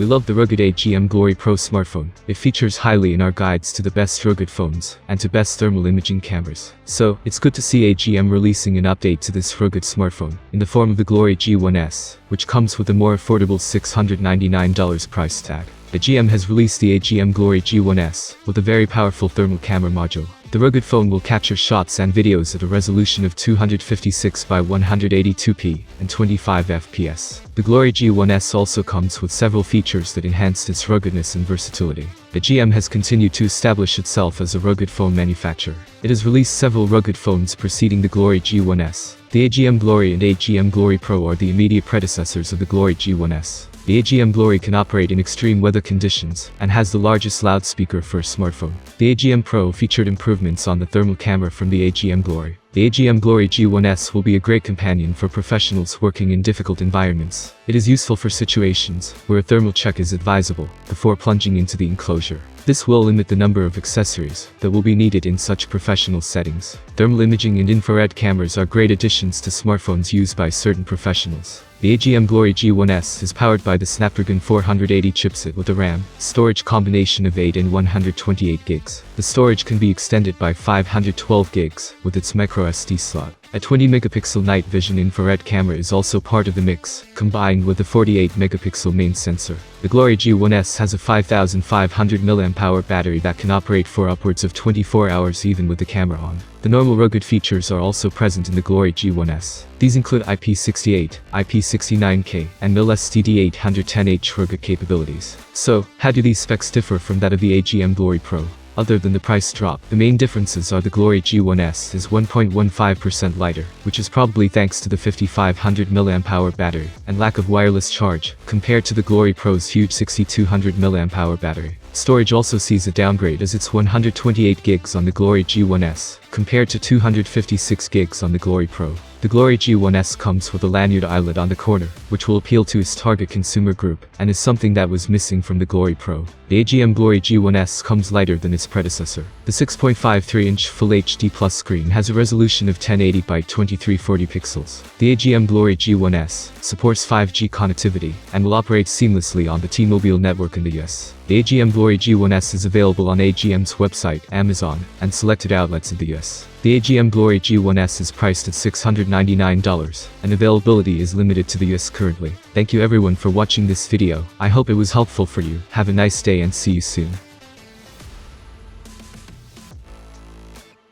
We love the rugged AGM Glory Pro smartphone. It features highly in our guides to the best rugged phones and to best thermal imaging cameras. So, it's good to see AGM releasing an update to this rugged smartphone in the form of the Glory G1S, which comes with a more affordable $699 price tag. AGM has released the AGM Glory G1S with a very powerful thermal camera module. The rugged phone will capture shots and videos at a resolution of 256 by 182p and 25 fps. The Glory G1S also comes with several features that enhance its ruggedness and versatility. AGM has continued to establish itself as a rugged phone manufacturer. It has released several rugged phones preceding the Glory G1S. The AGM Glory and AGM Glory Pro are the immediate predecessors of the Glory G1S. The AGM Glory can operate in extreme weather conditions and has the largest loudspeaker for a smartphone. The AGM Pro featured improvements on the thermal camera from the AGM Glory. The AGM Glory G1S will be a great companion for professionals working in difficult environments. It is useful for situations where a thermal check is advisable before plunging into the enclosure. This will limit the number of accessories that will be needed in such professional settings. Thermal imaging and infrared cameras are great additions to smartphones used by certain professionals. The AGM Glory G1S is powered by the Snapdragon 480 chipset with a RAM storage combination of 8 and 128 gigs. The storage can be extended by 512 gigs with its microSD slot. A 20-megapixel night vision infrared camera is also part of the mix, combined with a 48-megapixel main sensor. The Glory G1S has a 5500 mAh battery that can operate for upwards of 24 hours even with the camera on. The normal rugged features are also present in the Glory G1S. These include IP68, IP69K, and microSD 810H rugged capabilities. So, how do these specs differ from that of the AGM Glory Pro? Other than the price drop, the main differences are the Glory G1S is 1.15% lighter, which is probably thanks to the 5500 mAh battery, and lack of wireless charge, compared to the Glory Pro's huge 6200 mAh battery. Storage also sees a downgrade as it's 128 gigs on the Glory G1S, compared to 256 gigs on the Glory Pro. The Glory G1S comes with a lanyard eyelet on the corner, which will appeal to its target consumer group, and is something that was missing from the Glory Pro. The AGM Glory G1S comes lighter than its predecessor. The 6.53-inch Full HD Plus screen has a resolution of 1080 by 2340 pixels. The AGM Glory G1S supports 5G connectivity and will operate seamlessly on the T-Mobile network in the US. The AGM Glory G1S is available on AGM's website, Amazon, and selected outlets in the US. The AGM Glory G1S is priced at $699, and availability is limited to the US currently. Thank you everyone for watching this video. I hope it was helpful for you. Have a nice day and see you soon.